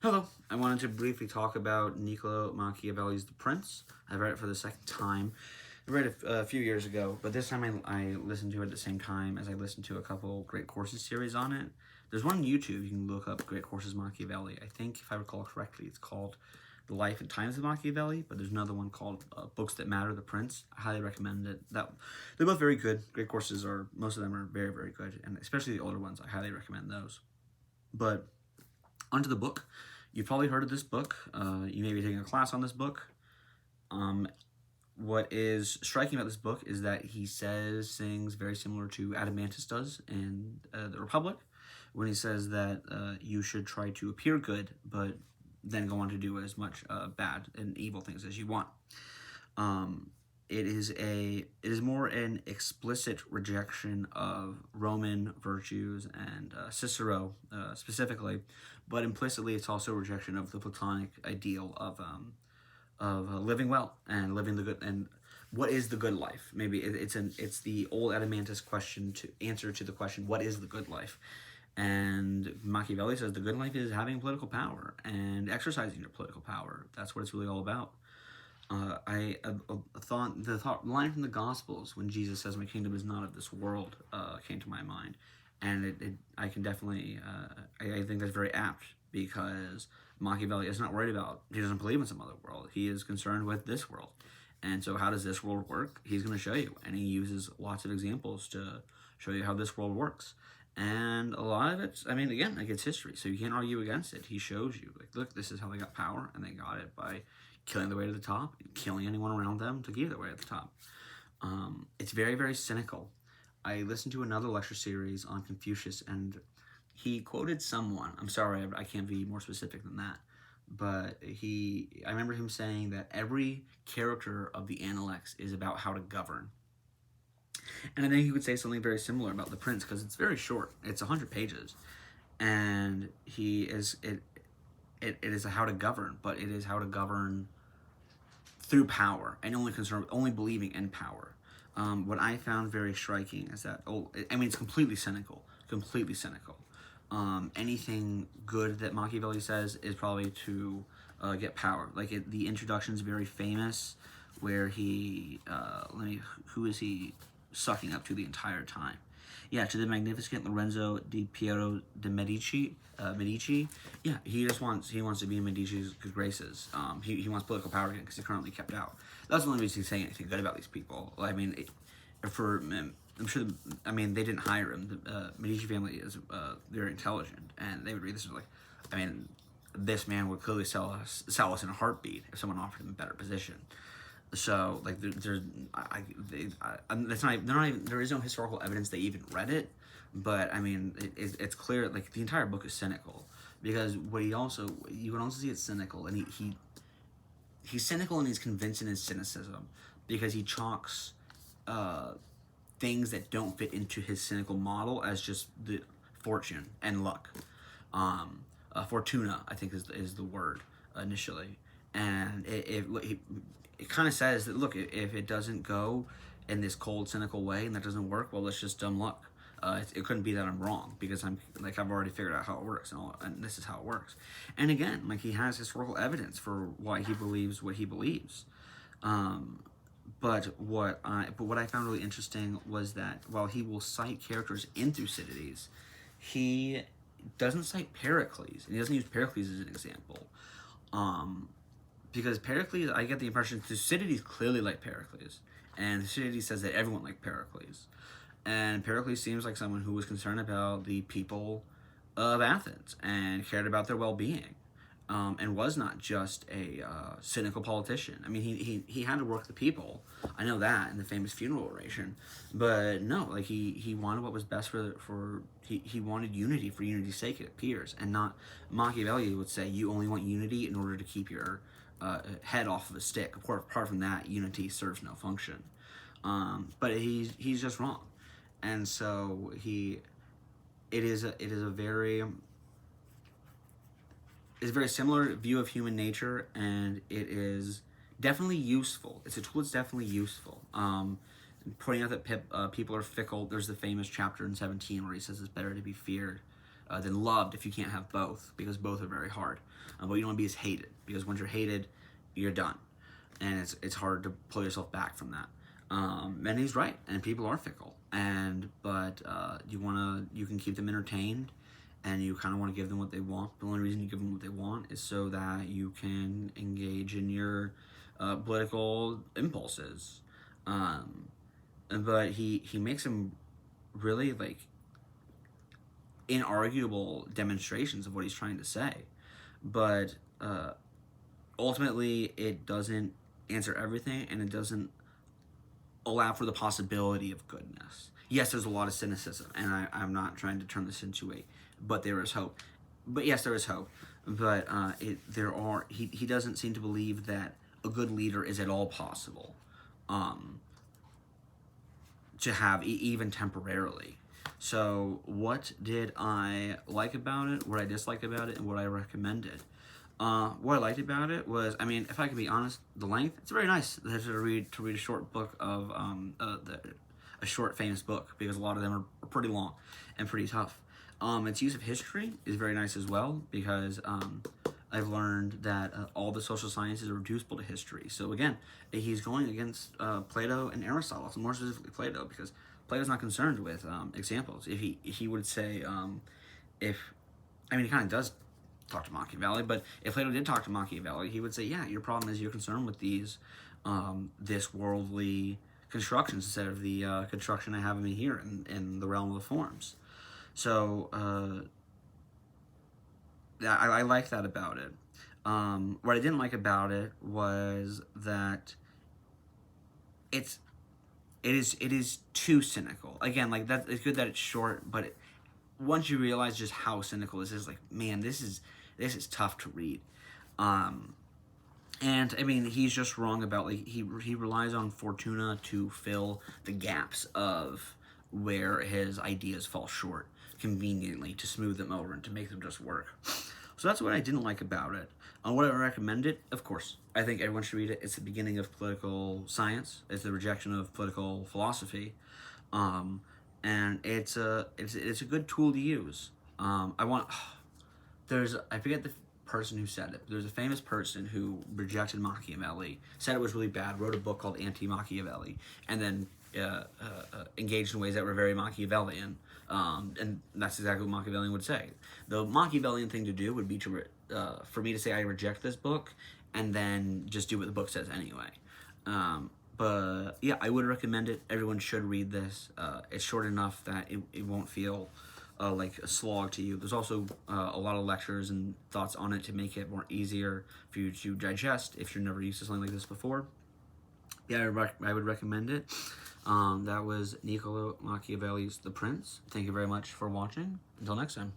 Hello. I wanted to briefly talk about Niccolo Machiavelli's The Prince. I read it for the second time. I read it a few years ago, but this time I listened to it at the same time as I listened to a couple Great Courses series on it. There's one on YouTube. You can look up Great Courses Machiavelli. I think, if I recall correctly, it's called The Life and Times of Machiavelli, but there's another one called Books That Matter, The Prince. I highly recommend it. They're both very good. Great Courses most of them are very, very good, and especially the older ones, I highly recommend those. But onto the book. You've probably heard of this book. You may be taking a class on this book. What is striking about this book is that he says things very similar to Adamantus does in the Republic, when he says that you should try to appear good, but then go on to do as much bad and evil things as you want. It is more an explicit rejection of Roman virtues and Cicero specifically, but implicitly it's also a rejection of the Platonic ideal of living well and living the good. And what is the good life? Maybe it's the old Adamantus question to answer to the question, what is the good life? And Machiavelli says the good life is having political power and exercising your political power. That's what it's really all about. I thought the line from the Gospels when Jesus says, "My kingdom is not of this world," came to my mind, and I can definitely I think that's very apt because Machiavelli is not worried about, he doesn't believe in some other world. He is concerned with this world, and so how does this world work? He's going to show you, and he uses lots of examples to show you how this world works. And a lot of it, I mean, again, like, it's history, so you can't argue against it. He shows you, like, look, this is how they got power, and they got it by killing their way to the top, killing anyone around them to give their way to the top. It's very, very cynical. I listened to another lecture series on Confucius, and he quoted someone. I'm sorry, I can't be more specific than that. But I remember him saying that every character of the Analects is about how to govern. And I think he would say something very similar about The Prince, because it's very short. It's 100 pages. And it is how to govern, but it is how to govern through power and only believing in power. What I found very striking is that, it's completely cynical, completely cynical. Anything good that Machiavelli says is probably to get power. The introduction is very famous, where who is he sucking up to the entire time? Yeah, to the magnificent Lorenzo di Piero de Medici. Yeah, he wants to be in Medici's good graces. He wants political power again because he's currently kept out. That's the only reason he's saying anything good about these people. I'm sure. They didn't hire him. The Medici family is very intelligent, and they would read this and this man would clearly sell us in a heartbeat if someone offered him a better position. So, there is no historical evidence they even read it, but it's clear, the entire book is cynical, because you can also see it's cynical, and he's cynical, and he's convinced in his cynicism, because he chalks things that don't fit into his cynical model as just the fortune and luck. Fortuna, I think, is the word initially, and it kind of says that, look, if it doesn't go in this cold, cynical way and that doesn't work, well, it's just dumb luck. It couldn't be that I'm wrong, because I've already figured out how it works, and this is how it works. And again, he has historical evidence for why he believes what he believes. But what I found really interesting was that while he will cite characters in Thucydides, he doesn't cite Pericles, and he doesn't use Pericles as an example. Because Pericles, I get the impression Thucydides clearly liked Pericles, and Thucydides says that everyone liked Pericles. And Pericles seems like someone who was concerned about the people of Athens and cared about their well-being, and was not just a cynical politician. He had to work the people. I know that in the famous funeral oration, but no, he wanted what was best he wanted unity for unity's sake, it appears, and not. Machiavelli would say you only want unity in order to keep your head off of a stick. Apart from that, unity serves no function. But he's just wrong, and so it is a very very similar view of human nature, and it is definitely useful. It's a tool that's definitely useful. Pointing out that people are fickle. There's the famous chapter in 17 where he says it's better to be feared than loved if you can't have both, because both are very hard. But you don't want to be as hated, because once you're hated, you're done, and it's hard to pull yourself back from that. And he's right, and people are fickle, but you can keep them entertained, and you kind of want to give them what they want. The only reason you give them what they want is so that you can engage in your political impulses. But he makes some really like inarguable demonstrations of what he's trying to say, but ultimately it doesn't answer everything, and it doesn't allow for the possibility of goodness. Yes, there's a lot of cynicism, and I'm not trying to turn this into but there is hope. But yes, there is hope. But he doesn't seem to believe that a good leader is at all possible to have, even temporarily. So what did I like about it, what I disliked about it, and what I recommended? What I liked about it was, I mean, if I can be honest, the length. It's very nice to read a short book of a short famous book, because a lot of them are pretty long and pretty tough. Its use of history is very nice as well, because I've learned that all the social sciences are reducible to history. So again, he's going against Plato and Aristotle, more specifically Plato, because Plato's not concerned with examples. If he would say, he kind of does talk to Machiavelli, but if Plato did talk to Machiavelli, he would say, yeah, your problem is you're concerned with these this worldly constructions instead of the construction I have in me here in the realm of the forms. So I like that about it. What I didn't like about it was that it is too cynical. Again, like that, it's good that it's short, but once you realize just how cynical this is, like, man, this is tough to read. And I mean, he's just wrong about, like, he relies on Fortuna to fill the gaps of where his ideas fall short conveniently, to smooth them over and to make them just work. So that's what I didn't like about it. Would I recommend it? Of course. I think everyone should read it. It's the beginning of political science. It's the rejection of political philosophy. And it's a good tool to use. I forget the person who said it. There's a famous person who rejected Machiavelli, said it was really bad, wrote a book called Anti-Machiavelli, and then engaged in ways that were very Machiavellian. And that's exactly what Machiavellian would say. The Machiavellian thing to do would be for me to say I reject this book, and then just do what the book says anyway. But yeah, I would recommend it. Everyone should read this. It's short enough that it won't feel like a slog to you. There's also a lot of lectures and thoughts on it to make it more easier for you to digest if you're never used to something like this before. Yeah, I would recommend it. That was Niccolo Machiavelli's The Prince. Thank you very much for watching. Until next time.